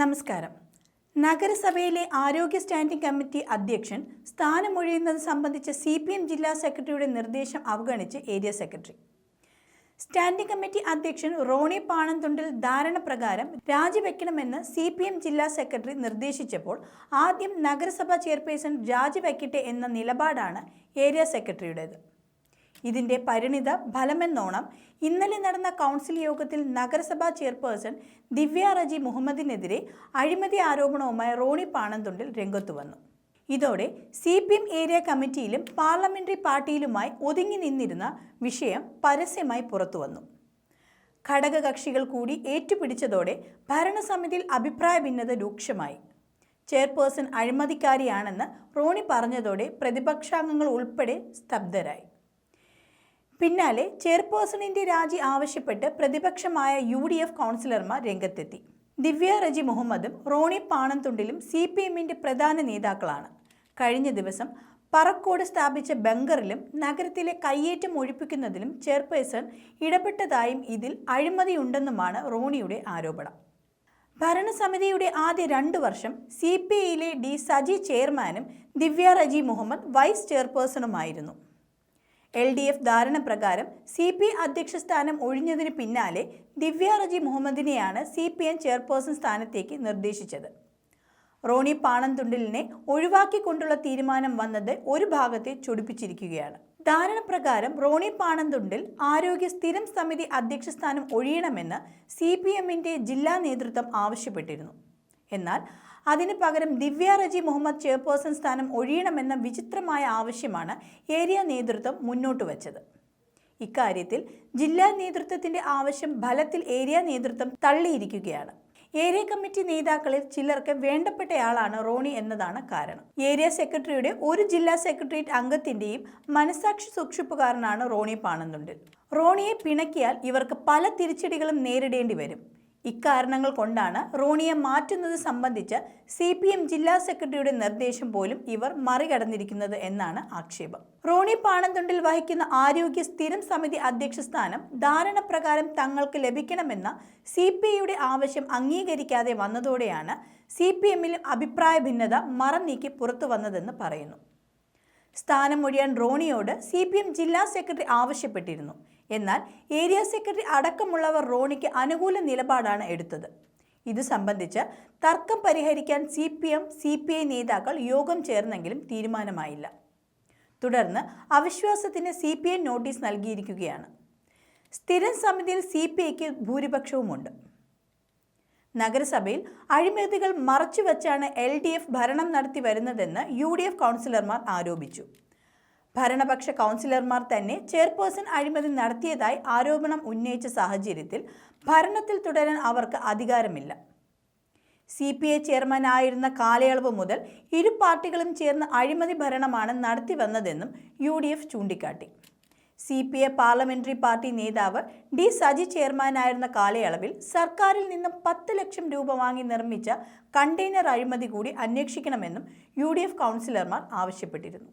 നമസ്കാരം. നഗരസഭയിലെ ആരോഗ്യ സ്റ്റാൻഡിംഗ് കമ്മിറ്റി അധ്യക്ഷൻ സ്ഥാനമൊഴിയുന്നത് സംബന്ധിച്ച CPM ജില്ലാ സെക്രട്ടറിയുടെ നിർദ്ദേശം അവഗണിച്ച് ഏരിയ സെക്രട്ടറി. സ്റ്റാൻഡിംഗ് കമ്മിറ്റി അധ്യക്ഷൻ റോണി പാണന്തുണ്ടിൽ ധാരണ പ്രകാരം രാജിവെക്കണമെന്ന് CPM ജില്ലാ സെക്രട്ടറി നിർദ്ദേശിച്ചപ്പോൾ ആദ്യം നഗരസഭാ ചെയർപേഴ്സൺ രാജിവെക്കട്ടെ എന്ന നിലപാടാണ് ഏരിയ സെക്രട്ടറിയുടേത്. ഇതിന്റെ പരിണിത ഫലമെന്നോണം ഇന്നലെ നടന്ന കൗൺസിൽ യോഗത്തിൽ നഗരസഭാ ചെയർപേഴ്സൺ ദിവ്യ റജി മുഹമ്മദിനെതിരെ അഴിമതി ആരോപണവുമായി റോണി പാണന്തുണ്ടിൽ രംഗത്തു വന്നു. ഇതോടെ CPM ഏരിയ കമ്മിറ്റിയിലും പാർലമെന്ററി പാർട്ടിയിലുമായി ഒതുങ്ങി നിന്നിരുന്ന വിഷയം പരസ്യമായി പുറത്തുവന്നു. ഘടകകക്ഷികൾ കൂടി ഏറ്റുപിടിച്ചതോടെ ഭരണസമിതിയിൽ അഭിപ്രായ ഭിന്നത രൂക്ഷമായി. ചെയർപേഴ്സൺ അഴിമതിക്കാരിയാണെന്ന് റോണി പറഞ്ഞതോടെ പ്രതിപക്ഷാംഗങ്ങൾ ഉൾപ്പെടെ സ്തബ്ധരായി. പിന്നാലെ ചെയർപേഴ്സണിന്റെ രാജി ആവശ്യപ്പെട്ട് പ്രതിപക്ഷമായ UDF കൗൺസിലർമാർ രംഗത്തെത്തി. ദിവ്യ റജി മുഹമ്മദും റോണി പാണന്തുണ്ടിലും CPMന്റെ പ്രധാന നേതാക്കളാണ്. കഴിഞ്ഞ ദിവസം പറക്കോട് സ്ഥാപിച്ച ബങ്കറിലും നഗരത്തിലെ കയ്യേറ്റം ഒഴിപ്പിക്കുന്നതിലും ചെയർപേഴ്സൺ ഇടപെട്ടതായും ഇതിൽ അഴിമതിയുണ്ടെന്നുമാണ് റോണിയുടെ ആരോപണം. ഭരണസമിതിയുടെ ആദ്യ 2 വർഷം CPIയിലെ D സജി ചെയർമാനും ദിവ്യ റജി മുഹമ്മദ് വൈസ് ചെയർപേഴ്സണുമായിരുന്നു. LDF ധാരണ പ്രകാരം CPI അധ്യക്ഷ സ്ഥാനം ഒഴിഞ്ഞതിന് പിന്നാലെ ദിവ്യ റജി മുഹമ്മദിനെയാണ് CPM ചെയർപേഴ്സൺ സ്ഥാനത്തേക്ക് നിർദ്ദേശിച്ചത്. റോണി പാണന്തുണ്ടിലിനെ ഒഴിവാക്കിക്കൊണ്ടുള്ള തീരുമാനം വന്നത് ഒരു ഭാഗത്തെ ചൊടിപ്പിച്ചിരിക്കുകയാണ്. ധാരണ പ്രകാരം റോണി പാണന്തുണ്ടിൽ ആരോഗ്യ സ്ഥിരം സമിതി അധ്യക്ഷ സ്ഥാനം ഒഴിയണമെന്ന് CPMന്റെ ജില്ലാ നേതൃത്വം ആവശ്യപ്പെട്ടിരുന്നു. എന്നാൽ അതിന് പകരം ദിവ്യ റജി മുഹമ്മദ് ചെയർപേഴ്സൺ സ്ഥാനം ഒഴിയണമെന്ന വിചിത്രമായ ആവശ്യമാണ് ഏരിയ നേതൃത്വം മുന്നോട്ട് വച്ചത്. ഇക്കാര്യത്തിൽ ജില്ലാ നേതൃത്വത്തിന്റെ ആവശ്യം ഫലത്തിൽ ഏരിയ നേതൃത്വം തള്ളിയിരിക്കുകയാണ്. ഏരിയ കമ്മിറ്റി നേതാക്കളിൽ ചിലർക്ക് വേണ്ടപ്പെട്ടയാളാണ് റോണി എന്നതാണ് കാരണം. ഏരിയ സെക്രട്ടറിയുടെ ഒരു ജില്ലാ സെക്രട്ടേറിയറ്റ് അംഗത്തിന്റെയും മനസാക്ഷി സൂക്ഷിപ്പുകാരനാണ് റോണി പാണന്തുണ്ടിൽ. റോണിയെ പിണക്കിയാൽ ഇവർക്ക് പല തിരിച്ചടികളും നേരിടേണ്ടി വരും. ഇക്കാരണങ്ങൾ കൊണ്ടാണ് റോണിയെ മാറ്റുന്നത് സംബന്ധിച്ച് CPM ജില്ലാ സെക്രട്ടറിയുടെ നിർദ്ദേശം പോലും ഇവർ മറികടന്നിരിക്കുന്നത് എന്നാണ് ആക്ഷേപം. റോണി പാണന്തുണ്ടിൽ വഹിക്കുന്ന ആരോഗ്യ സ്ഥിരം സമിതി അധ്യക്ഷ സ്ഥാനം ധാരണ പ്രകാരം തങ്ങൾക്ക് ലഭിക്കണമെന്ന CPIയുടെ ആവശ്യം അംഗീകരിക്കാതെ വന്നതോടെയാണ് CPMലും അഭിപ്രായ ഭിന്നത മറനീക്കി പുറത്തു വന്നതെന്ന് പറയുന്നു. സ്ഥാനമൊഴിയാൻ റോണിയോട് CPM ജില്ലാ സെക്രട്ടറി ആവശ്യപ്പെട്ടിരുന്നു. എന്നാൽ ഏരിയ സെക്രട്ടറി അടക്കമുള്ളവർ റോണിക്ക് അനുകൂല നിലപാടാണ് എടുത്തത്. ഇത് സംബന്ധിച്ച് തർക്കം പരിഹരിക്കാൻ CPI നേതാക്കൾ യോഗം ചേർന്നെങ്കിലും തീരുമാനമായില്ല. തുടർന്ന് അവിശ്വാസത്തിന് CPI നോട്ടീസ് നൽകിയിരിക്കുകയാണ്. സ്ഥിരം സമിതിയിൽ CPIക്ക് ഭൂരിപക്ഷവുമുണ്ട്. നഗരസഭയിൽ അഴിമതികൾ മറച്ചുവെച്ചാണ് LDF ഭരണം നടത്തി വരുന്നതെന്ന് UDF കൗൺസിലർമാർ ആരോപിച്ചു. ഭരണപക്ഷ കൗൺസിലർമാർ തന്നെ ചെയർപേഴ്സൺ അഴിമതി നടത്തിയതായി ആരോപണം ഉന്നയിച്ച സാഹചര്യത്തിൽ ഭരണത്തിൽ തുടരാൻ അവർക്ക് അധികാരമില്ല. CPI ചെയർമാനായിരുന്ന കാലയളവ് മുതൽ ഇരു പാർട്ടികളും ചേർന്ന് അഴിമതി ഭരണമാണ് നടത്തി വന്നതെന്നും UDF ചൂണ്ടിക്കാട്ടി. CPI പാർലമെന്ററി പാർട്ടി നേതാവ് D സജി ചെയർമാനായിരുന്ന കാലയളവിൽ സർക്കാരിൽ നിന്നും 10 ലക്ഷം രൂപ വാങ്ങി നിർമ്മിച്ച കണ്ടെയ്നർ അഴിമതി കൂടി അന്വേഷിക്കണമെന്നും UDF കൗൺസിലർമാർ ആവശ്യപ്പെട്ടിരുന്നു.